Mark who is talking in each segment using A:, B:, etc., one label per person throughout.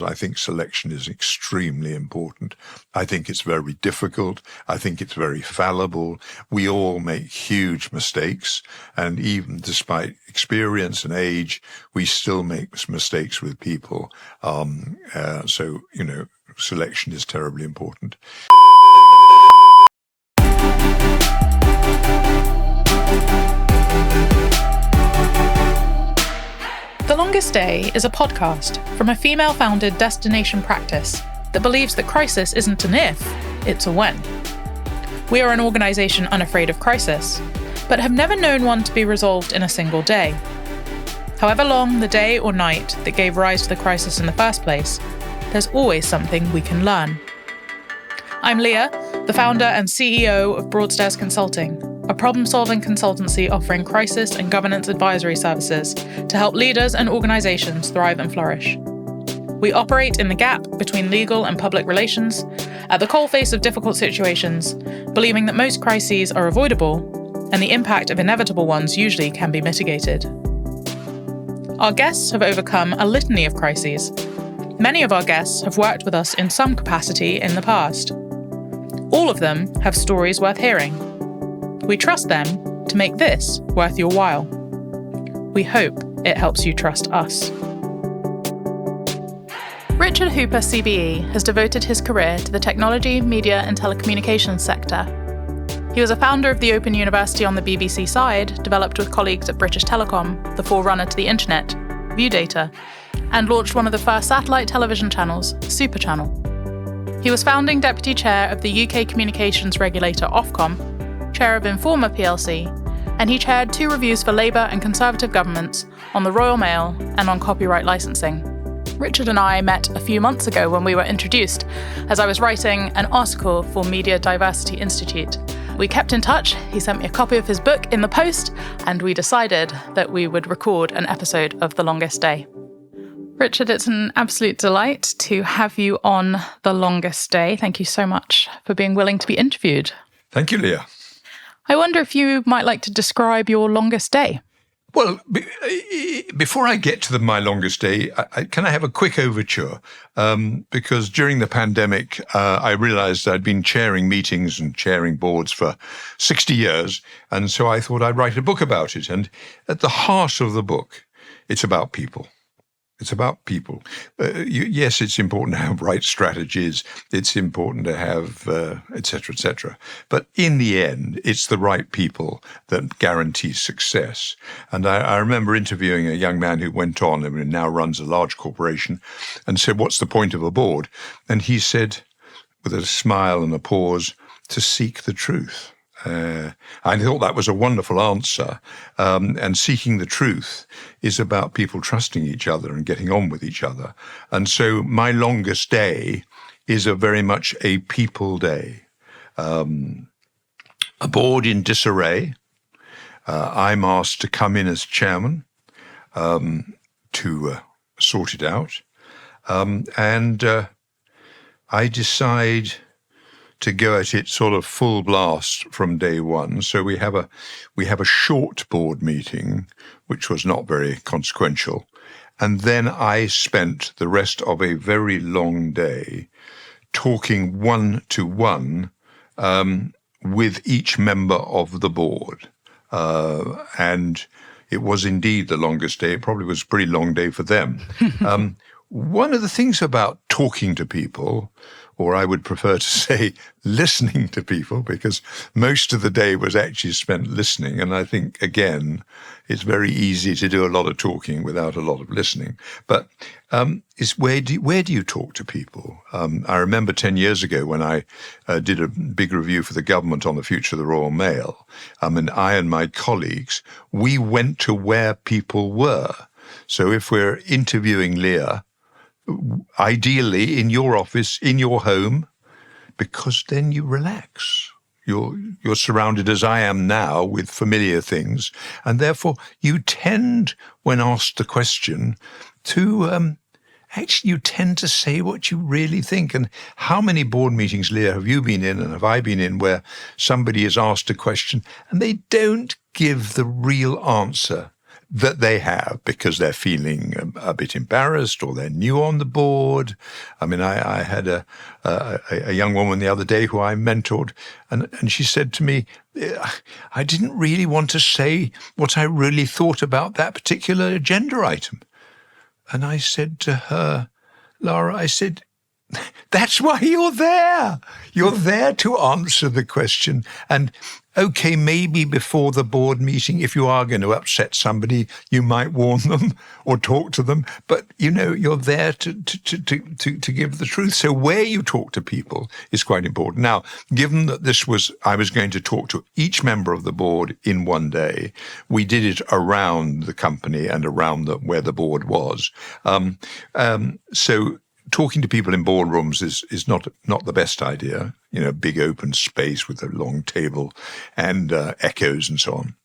A: I think selection is extremely important. I think it's very difficult. I think it's very fallible. We all make huge mistakes. And even despite experience and age, we still make mistakes with people. So, selection is terribly important.
B: The Longest Day is a podcast from a female-founded destination practice that believes that crisis isn't an if, it's a when. We are an organisation unafraid of crisis, but have never known one to be resolved in a single day. However long the day or night that gave rise to the crisis in the first place, there's always something we can learn. I'm Leah, the founder and CEO of Broadstairs Consulting, a problem-solving consultancy offering crisis and governance advisory services to help leaders and organisations thrive and flourish. We operate in the gap between legal and public relations, at the coalface of difficult situations, believing that most crises are avoidable and the impact of inevitable ones usually can be mitigated. Our guests have overcome a litany of crises. Many of our guests have worked with us in some capacity in the past. All of them have stories worth hearing. We trust them to make this worth your while. We hope it helps you trust us. Richard Hooper CBE has devoted his career to the technology, media and telecommunications sector. He was a founder of the Open University on the BBC side, developed with colleagues at British Telecom, the forerunner to the internet, ViewData, and launched one of the first satellite television channels, Super Channel. He was founding deputy chair of the UK communications regulator Ofcom, chair of Informa plc, and he chaired 2 reviews for Labour and Conservative governments on the Royal Mail and on copyright licensing. Richard and I met a few months ago when we were introduced, as I was writing an article for Media Diversity Institute. We kept in touch, he sent me a copy of his book in the post, and we decided that we would record an episode of The Longest Day. Richard, it's an absolute delight to have you on The Longest Day. Thank you so much for being willing to be interviewed.
A: Thank you, Leah.
B: I wonder if you might like to describe your longest day.
A: Well, before I get to my longest day, can I have a quick overture? Because during the pandemic, I realized I'd been chairing meetings and chairing boards for 60 years. And so I thought I'd write a book about it. And at the heart of the book, it's about people. It's about people. Yes, it's important to have right strategies. It's important to have, et cetera, et cetera. But in the end, it's the right people that guarantee success. And I remember interviewing a young man who went on and now runs a large corporation and said, "What's the point of a board?" And he said, with a smile and a pause, "To seek the truth." I thought that was a wonderful answer. And seeking the truth is about people trusting each other and getting on with each other. And so my longest day is very much a people day. A board in disarray. I'm asked to come in as chairman to sort it out. And I decide to go at it sort of full blast from day one. So we have a short board meeting, which was not very consequential. And then I spent the rest of a very long day talking one-to-one with each member of the board. And it was indeed the longest day. It probably was a pretty long day for them. One of the things about talking to people, or I would prefer to say listening to people, because most of the day was actually spent listening. And I think, again, it's very easy to do a lot of talking without a lot of listening. But is where do you talk to people? I remember 10 years ago when I did a big review for the government on the future of the Royal Mail, and I and my colleagues, we went to where people were. So if we're interviewing Leah, ideally in your office, in your home, because then you relax. You're surrounded, as I am now, with familiar things, and therefore you tend, when asked the question, to actually you tend to say what you really think. And how many board meetings, Leah, have you been in and have I been in where somebody is asked a question and they don't give the real answer? that they have because they're feeling a bit embarrassed or they're new on the board. I mean, I had a young woman the other day who I mentored, and she said to me, I didn't really want to say what I really thought about that particular agenda item. And I said to her, Laura, I said, that's why you're there. You're there to answer the question. And okay, maybe before the board meeting, if you are going to upset somebody, you might warn them or talk to them. But, you're there to give the truth. So where you talk to people is quite important. Now, given that I was going to talk to each member of the board in one day, we did it around the company and around where the board was. So talking to people in boardrooms is not the best idea. Big open space with a long table and echoes and so on.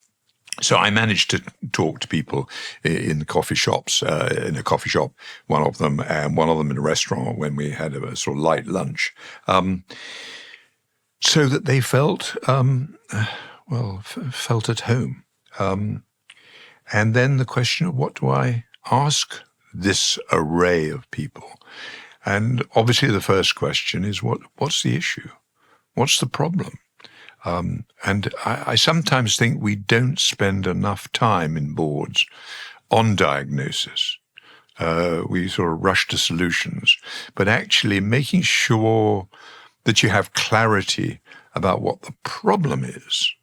A: So I managed to talk to people in the coffee shops, in a coffee shop, one of them, and one of them in a restaurant when we had a sort of light lunch, so that they felt at home. And then the question of what do I ask this array of people? And obviously the first question is what's the issue? What's the problem? And I sometimes think we don't spend enough time in boards on diagnosis. We sort of rush to solutions, but actually making sure that you have clarity about what the problem is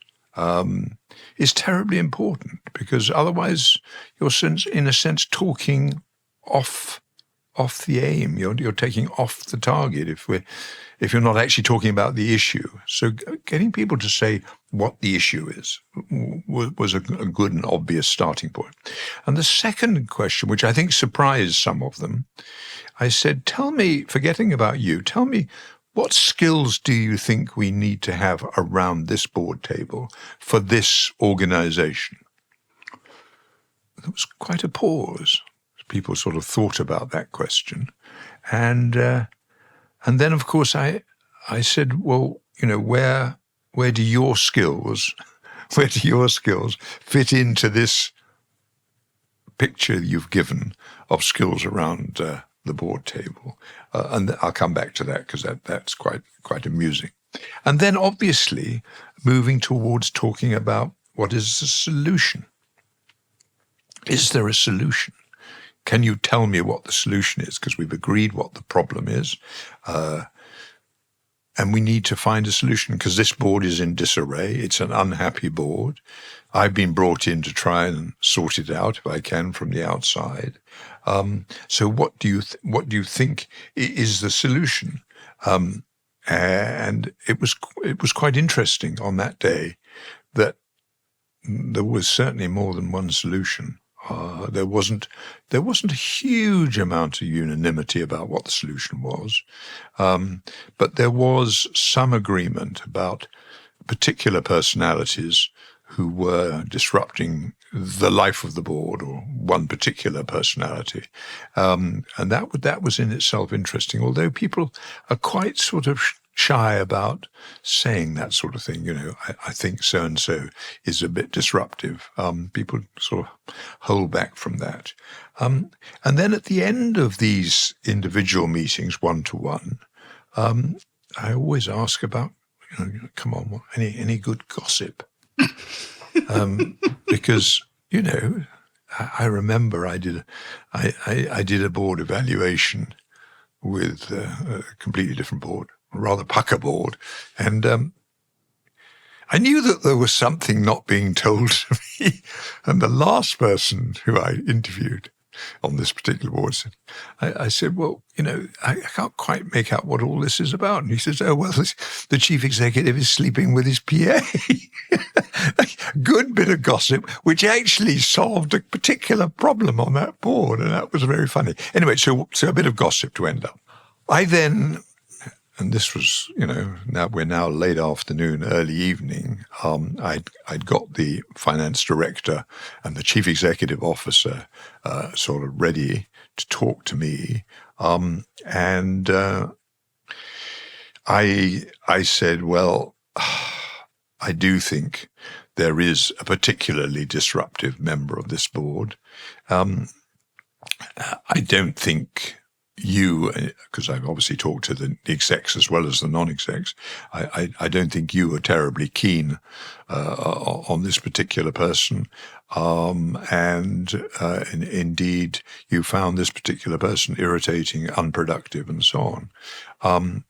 A: terribly important, because otherwise you're in a sense talking off the aim. You're taking off the target if you're not actually talking about the issue. So getting people to say what the issue is was a good and obvious starting point. And the second question, which I think surprised some of them, I said, tell me, forgetting about you, tell me, what skills do you think we need to have around this board table for this organization? There was quite a pause. People sort of thought about that question. And then, of course, I said, well, where do your skills fit into this picture you've given of skills around the board table? And I'll come back to that because that's quite amusing. And then, obviously, moving towards talking about what is the solution. Is there a solution? Can you tell me what the solution is? Because we've agreed what the problem is. And we need to find a solution because this board is in disarray. It's an unhappy board. I've been brought in to try and sort it out if I can from the outside. So what do you think is the solution? And it was quite interesting on that day that there was certainly more than one solution. There wasn't a huge amount of unanimity about what the solution was, but there was some agreement about particular personalities who were disrupting the life of the board, or one particular personality, and that was in itself interesting. Although people are quite sort of shy about saying that sort of thing. I think so-and-so is a bit disruptive. People sort of hold back from that. And then at the end of these individual meetings, one-to-one, I always ask about, come on, any good gossip? Because, I remember I did a board evaluation with a completely different board, a rather pucker board, and I knew that there was something not being told to me. And the last person who I interviewed on this particular board said, I said, well, I can't quite make out what all this is about. And he says, oh, well, the chief executive is sleeping with his PA. A good bit of gossip, which actually solved a particular problem on that board. And that was very funny. Anyway, so a bit of gossip to end up. I then, and this was, now we're now late afternoon, early evening, I'd got the finance director and the chief executive officer sort of ready to talk to me. And I said, well, I do think there is a particularly disruptive member of this board. I don't think you, because I've obviously talked to the execs as well as the non-execs, I don't think you are terribly keen on this particular person. Indeed, you found this particular person irritating, unproductive, and so on.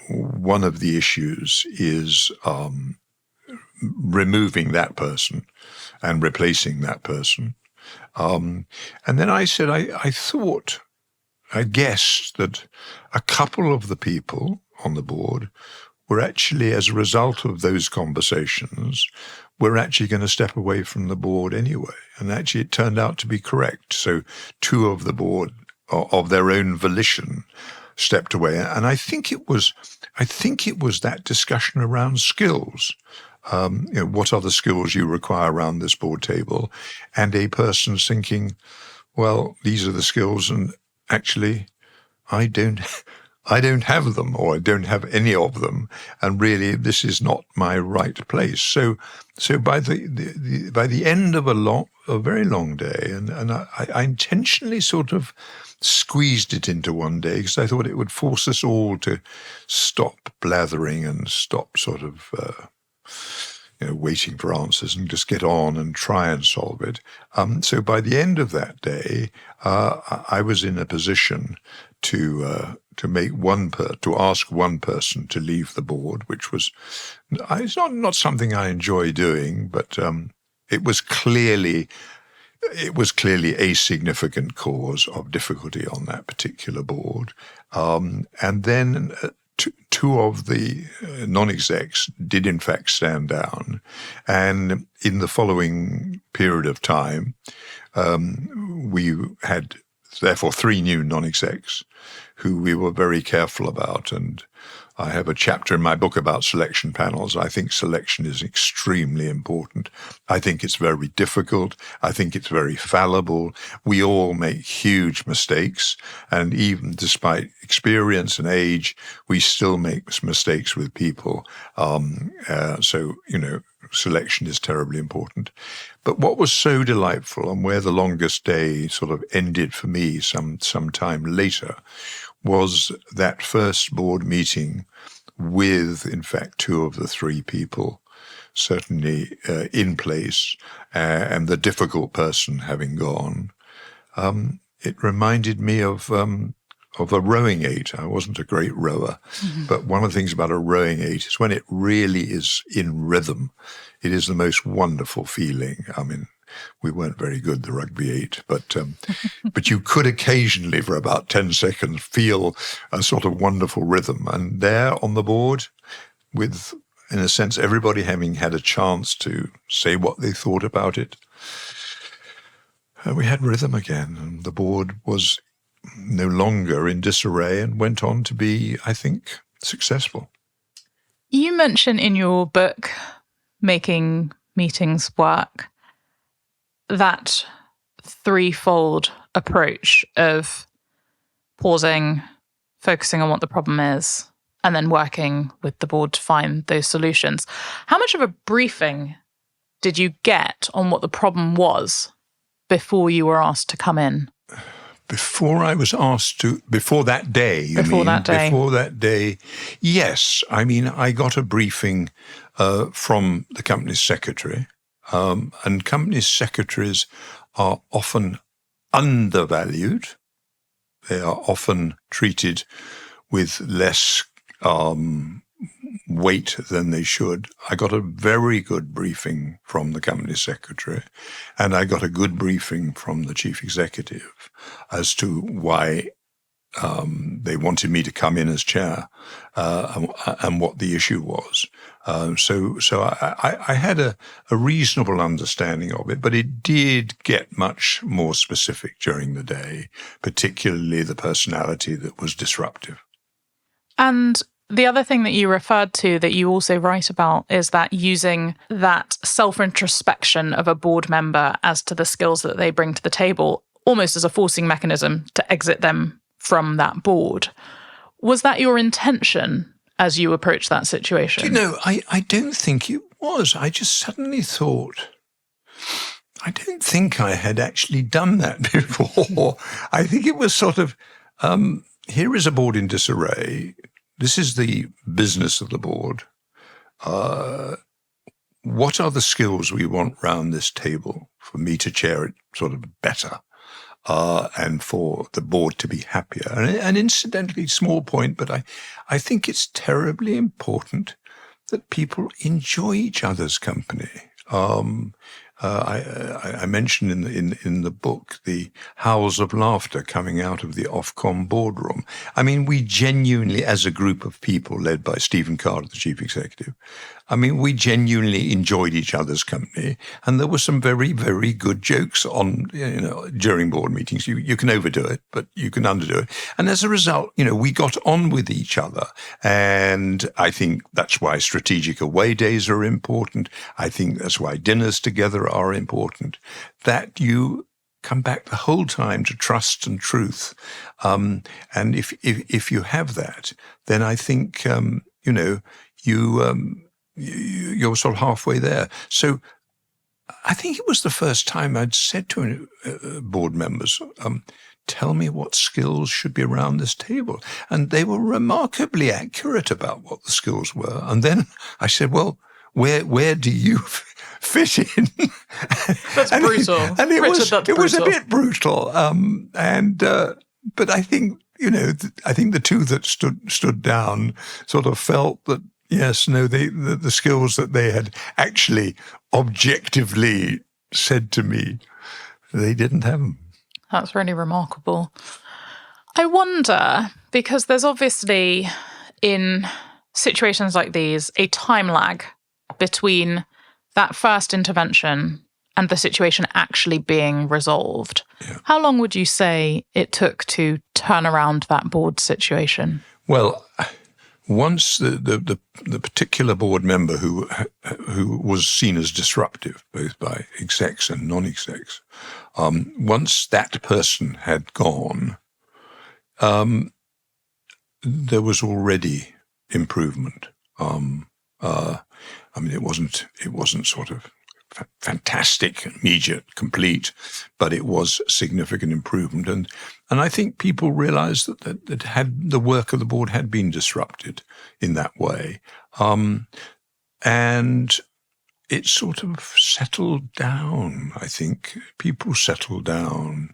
A: One of the issues is removing that person and replacing that person. And then I said, I guessed that a couple of the people on the board were actually, as a result of those conversations, were actually going to step away from the board anyway. And actually it turned out to be correct. So 2 of the board, of their own volition, stepped away. And I think it was that discussion around skills. What are the skills you require around this board table? And a person thinking, well, these are the skills, and actually, I don't have them, or I don't have any of them, and really, this is not my right place. So by the end of a very long day, and I intentionally sort of squeezed it into one day because I thought it would force us all to stop blathering and stop sort of waiting for answers and just get on and try and solve it. So by the end of that day, I was in a position to ask one person to leave the board, which was it's not something I enjoy doing, but it was clearly a significant cause of difficulty on that particular board. And then 2 of the non-execs did in fact stand down. And in the following period of time, we had therefore 3 new non-execs who we were very careful about. And I have a chapter in my book about selection panels. I think selection is extremely important. I think it's very difficult. I think it's very fallible. We all make huge mistakes. And even despite experience and age, we still make mistakes with people. Selection is terribly important. But what was so delightful, and where the longest day sort of ended for me some time later, was that first board meeting with, in fact, 2 of the 3 people certainly in place, and the difficult person having gone. It reminded me of a rowing eight. I wasn't a great rower, but one of the things about a rowing eight is when it really is in rhythm, it is the most wonderful feeling. I mean, we weren't very good, the rugby eight, but you could occasionally, for about 10 seconds, feel a sort of wonderful rhythm. And there on the board, with, in a sense, everybody having had a chance to say what they thought about it, we had rhythm again, and the board was no longer in disarray and went on to be, I think, successful.
B: You mention in your book, Making Meetings Work, that threefold approach of pausing, focusing on what the problem is, and then working with the board to find those solutions. How much of a briefing did you get on what the problem was before you were asked to come in?
A: Before I was asked to, before that day, you mean? Before that day, yes. I mean, I got a briefing from the company secretary, and company secretaries are often undervalued. They are often treated with less weight than they should. I got a very good briefing from the company secretary, and I got a good briefing from the chief executive as to why they wanted me to come in as chair and what the issue was. So I had a reasonable understanding of it, but it did get much more specific during the day, particularly the personality that was disruptive.
B: And the other thing that you referred to that you also write about is that using that self-introspection of a board member as to the skills that they bring to the table, almost as a forcing mechanism to exit them from that board. Was that your intention as you approached that situation?
A: You know, I don't think it was, I just suddenly thought, I don't think I had actually done that before. I think it was sort of, here is a board in disarray. This is the business of the board. What are the skills we want round this table for me to chair it sort of better, and for the board to be happier? And incidentally, small point, but I think it's terribly important that people enjoy each other's company. I mentioned in the book the howls of laughter coming out of the Ofcom boardroom. I mean, we genuinely, as a group of people led by Stephen Carter, the chief executive, I mean, we genuinely enjoyed each other's company, and there were some very, very good jokes on, during board meetings. You can overdo it, but you can underdo it. And as a result, we got on with each other. And I think that's why strategic away days are important. I think that's why dinners together are important. That you come back the whole time to trust and truth. And if you have that, then I think, you're sort of halfway there. So I think it was the first time I'd said to board members, tell me what skills should be around this table. And they were remarkably accurate about what the skills were. And then I said, well, where do you fit in?
B: That's brutal.
A: And it was a bit brutal. But I think, I think the two that stood down sort of felt that, yes, no, the skills that they had actually objectively said to me, they didn't have them.
B: That's really remarkable. I wonder, because there's obviously, in situations like these, a time lag between that first intervention and the situation actually being resolved.
A: Yeah.
B: How long would you say it took to turn around that board situation?
A: Well, once the particular board member who was seen as disruptive, both by execs and non-execs, once that person had gone, there was already improvement. It wasn't sort of fantastic, immediate, complete, but it was significant improvement. And I think people realized that the work of the board had been disrupted in that way. And it sort of settled down. I think people settled down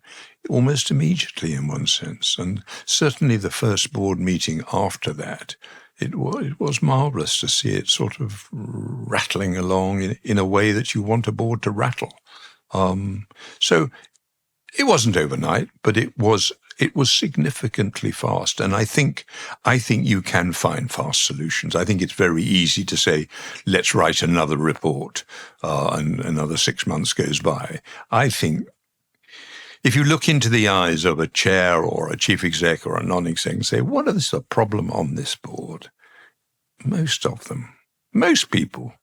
A: almost immediately in one sense. And certainly the first board meeting after that, it was marvelous to see it sort of rattling along in a way that you want a board to rattle. So it wasn't overnight, but it was significantly fast. And I think you can find fast solutions. I think it's very easy to say, let's write another report, and another 6 months goes by. I think if you look into the eyes of a chair or a chief exec or a non-exec and say, what is the problem on this board? Most people,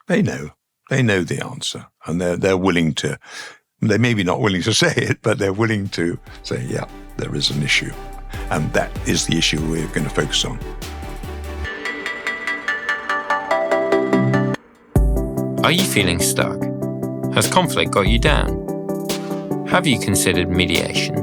A: they know the answer, and they're willing to, they may be not willing to say it, but they're willing to say, yeah, there is an issue. And that is the issue we're going to focus on.
C: Are you feeling stuck? Has conflict got you down? Have you considered mediation?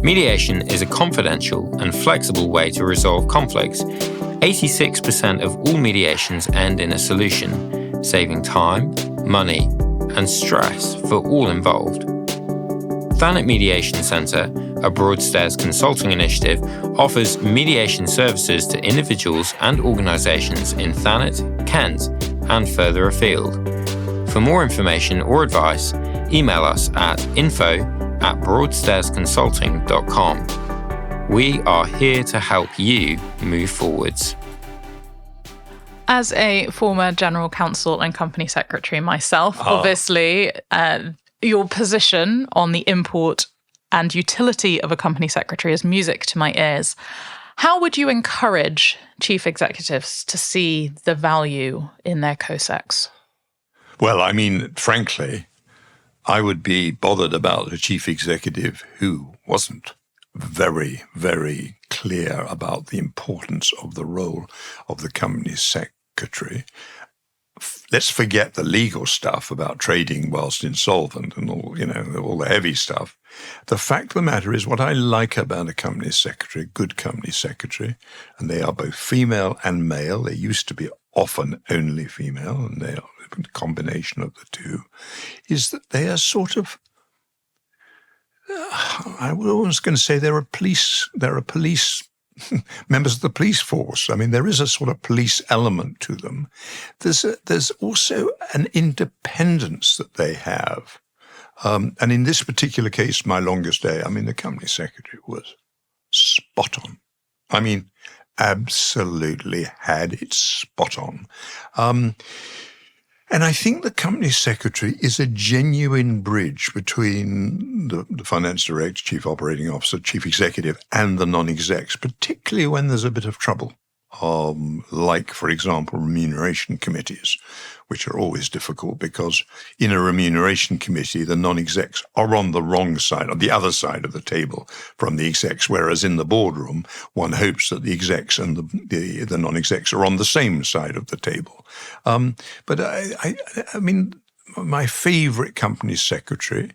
C: Mediation is a confidential and flexible way to resolve conflicts. 86% of all mediations end in a solution, saving time, money, and stress for all involved. Thanet Mediation Centre, a Broadstairs consulting initiative, offers mediation services to individuals and organisations in Thanet, Kent, and further afield. For more information or advice, email us at info@broadstairsconsulting.com. We are here to help you move forwards.
B: As a former general counsel and company secretary myself, obviously, your position on the import and utility of a company secretary is music to my ears. How would you encourage chief executives to see the value in their co-secs?
A: Well, I mean, frankly, I would be bothered about a chief executive who wasn't very, very clear about the importance of the role of the company's secretary. let's forget the legal stuff about trading whilst insolvent and all, all the heavy stuff. The fact of the matter is, what I like about a company secretary, good company secretary, and they are both female and male. They used to be often only female, and they are a combination of the two, is that they are sort of, I was going to say they're a police members of the police force. I mean, there is a sort of police element to them. There's also an independence that they have. And in this particular case, my longest day, I mean, the company secretary was spot on. I mean, absolutely had it spot on. And I think the company secretary is a genuine bridge between the finance director, chief operating officer, chief executive, and the non-execs, particularly when there's a bit of trouble. Like, for example, remuneration committees, which are always difficult because in a remuneration committee, the non-execs are on the wrong side, on the other side of the table from the execs, whereas in the boardroom, one hopes that the execs and the non-execs are on the same side of the table. But I mean, my favorite company secretary,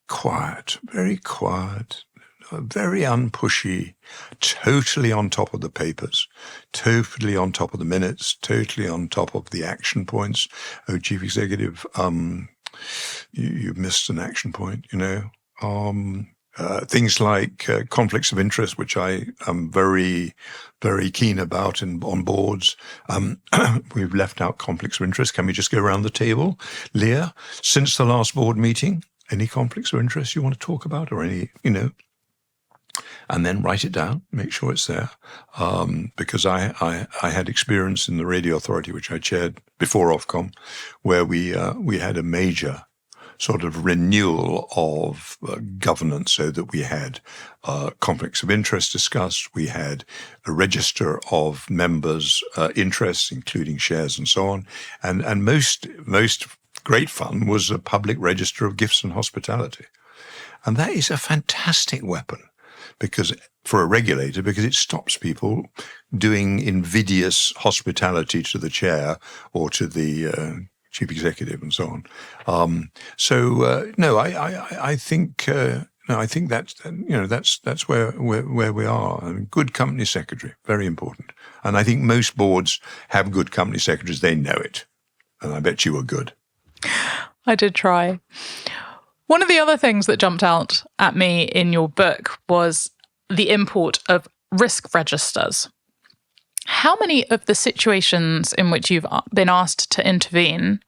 A: quiet, very unpushy, totally on top of the papers, totally on top of the minutes, totally on top of the action points. Oh, chief executive, you missed an action point, things like conflicts of interest, which I am very, very keen about on boards. We've left out conflicts of interest. Can we just go around the table? Leah, since the last board meeting, any conflicts of interest you want to talk about, or any, and then write it down, make sure it's there. Because I had experience in the radio authority, which I chaired before Ofcom, where we had a major sort of renewal of governance, so that we had conflicts of interest discussed. We had a register of members' interests, including shares and so on. And most great fun was a public register of gifts and hospitality. And that is a fantastic weapon for a regulator, because it stops people doing invidious hospitality to the chair or to the chief executive and so on. I think that's where we are. I mean, good company secretary, very important. And I think most boards have good company secretaries. They know it, and I bet you were good.
B: I did try. One of the other things that jumped out at me in your book was the import of risk registers. How many of the situations in which you've been asked to intervene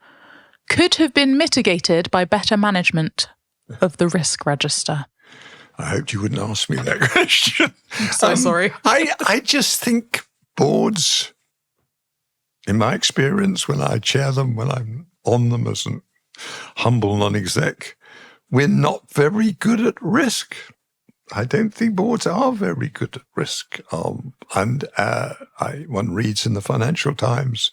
B: could have been mitigated by better management of the risk register?
A: I hoped you wouldn't ask me that question.
B: I'm so sorry.
A: I just think boards, in my experience, when I chair them, when I'm on them as an humble non-exec, we're not very good at risk. I don't think boards are very good at risk. One reads in the Financial Times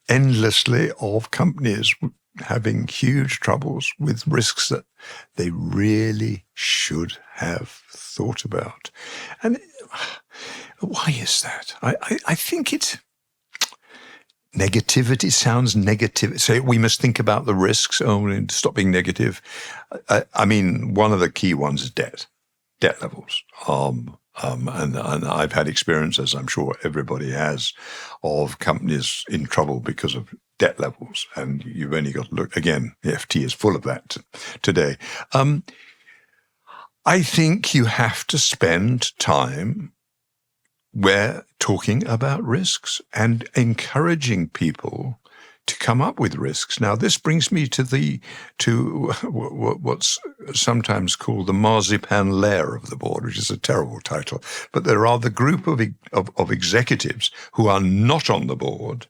A: endlessly of companies having huge troubles with risks that they really should have thought about. And why is that? I think it's negativity. Sounds negative. So we must think about the risks. Oh, stop being negative. I mean, one of the key ones is debt levels. And I've had experience, as I'm sure everybody has, of companies in trouble because of debt levels. And you've only got to look, again, the FT is full of that today. I think you have to spend time talking about risks and encouraging people to come up with risks. Now, this brings me to what's sometimes called the marzipan layer of the board, which is a terrible title. But there are the group of executives who are not on the board,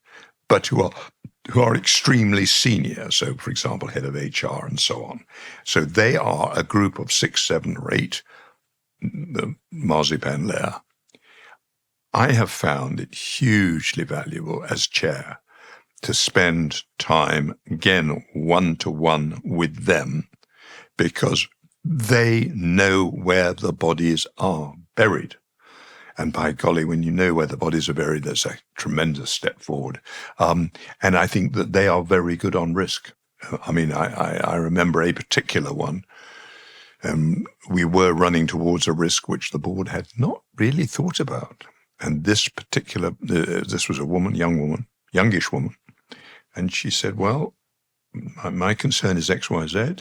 A: but who are extremely senior. So, for example, head of HR and so on. So they are a group of 6, 7, or 8, the marzipan layer. I have found it hugely valuable as chair to spend time, again, one-to-one with them, because they know where the bodies are buried. And by golly, when you know where the bodies are buried, that's a tremendous step forward. And I think that they are very good on risk. I mean, I remember a particular one. We were running towards a risk which the board had not really thought about. And this was a woman, youngish woman. And she said, well, my concern is X, Y, Z.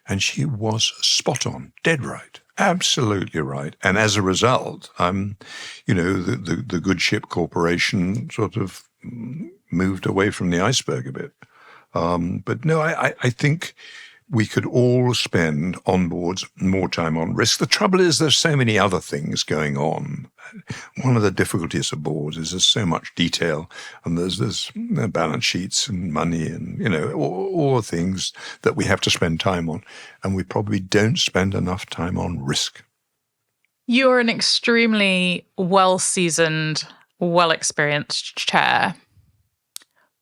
A: And she was spot on, dead right, absolutely right. And as a result, the Good Ship Corporation sort of moved away from the iceberg a bit. But no, I think we could all spend on boards more time on risk. The trouble is there's so many other things going on. One of the difficulties of boards is there's so much detail, and there's balance sheets and money and, all things that we have to spend time on, and we probably don't spend enough time on risk.
B: You're an extremely well-seasoned, well-experienced chair.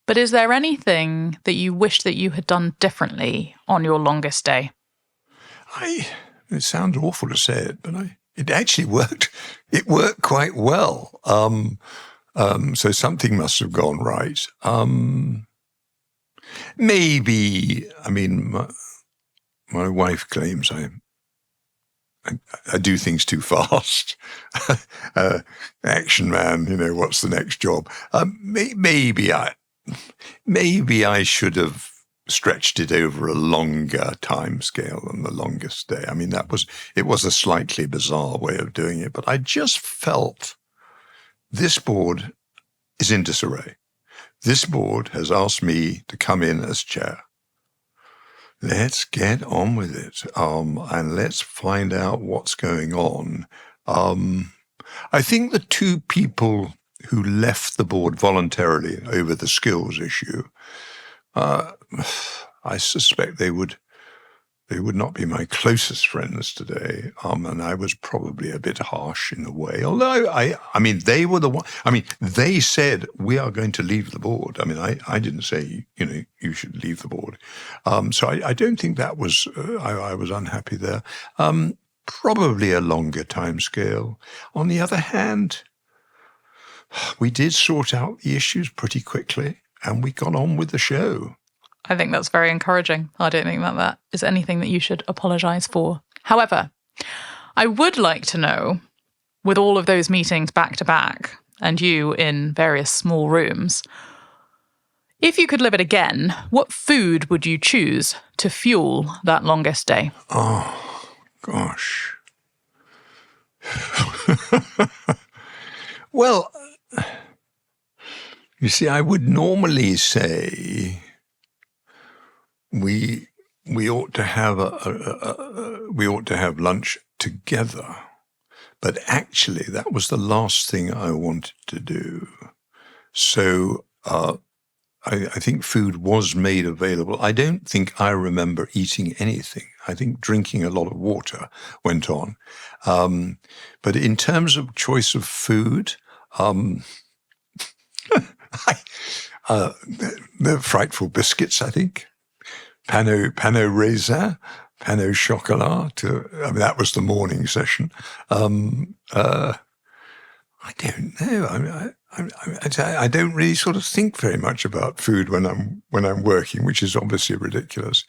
B: But is there anything that you wish that you had done differently on your longest day?
A: It sounds awful to say it, but it actually worked. It worked quite well. So something must have gone right. Maybe, my wife claims I do things too fast. Action man, what's the next job? Maybe I should have stretched it over a longer time scale than the longest day. I mean, it was a slightly bizarre way of doing it, but I just felt this board is in disarray. This board has asked me to come in as chair. Let's get on with it, and let's find out what's going on. I think the two people who left the board voluntarily over the skills issue, I suspect they would not be my closest friends today. And I was probably a bit harsh in a way. Although they were the one. They said we are going to leave the board. I didn't say you should leave the board. So I don't think that was. I was unhappy there. Probably a longer time scale. On the other hand, we did sort out the issues pretty quickly, and we got on with the show.
B: I think that's very encouraging. I don't think that is anything that you should apologise for. However, I would like to know, with all of those meetings back to back, and you in various small rooms, if you could live it again, what food would you choose to fuel that longest day?
A: Oh, gosh. Well, you see, I would normally say we ought to have lunch together, but actually that was the last thing I wanted to do. So I think food was made available. I don't think I remember eating anything. I think drinking a lot of water went on. But in terms of choice of food, the frightful biscuits, I think. Pain au raisin, pain au chocolat. That was the morning session. I don't know. I don't really sort of think very much about food when I'm working, which is obviously ridiculous.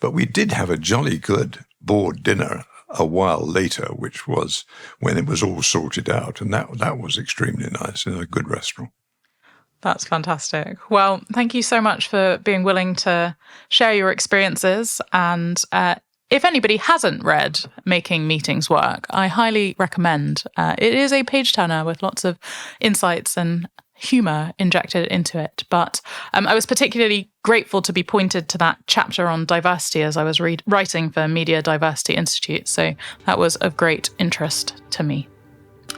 A: But we did have a jolly good board dinner a while later, which was when it was all sorted out, and that was extremely nice in a good restaurant.
B: That's fantastic. Well, thank you so much for being willing to share your experiences. And if anybody hasn't read Making Meetings Work, I highly recommend. It is a page-turner with lots of insights and humour injected into it. But I was particularly grateful to be pointed to that chapter on diversity as I was writing for Media Diversity Institute. So that was of great interest to me.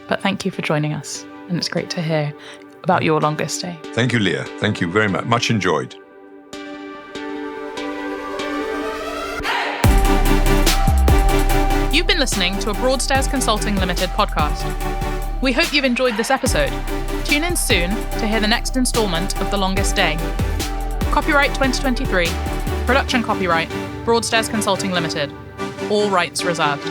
B: But thank you for joining us. And it's great to hear about your longest day.
A: Thank you, Leah. Thank you very much. Much enjoyed.
B: You've been listening to a Broadstairs Consulting Limited podcast. We hope you've enjoyed this episode. Tune in soon to hear the next instalment of The Longest Day. Copyright 2023. Production copyright Broadstairs Consulting Limited. All rights reserved.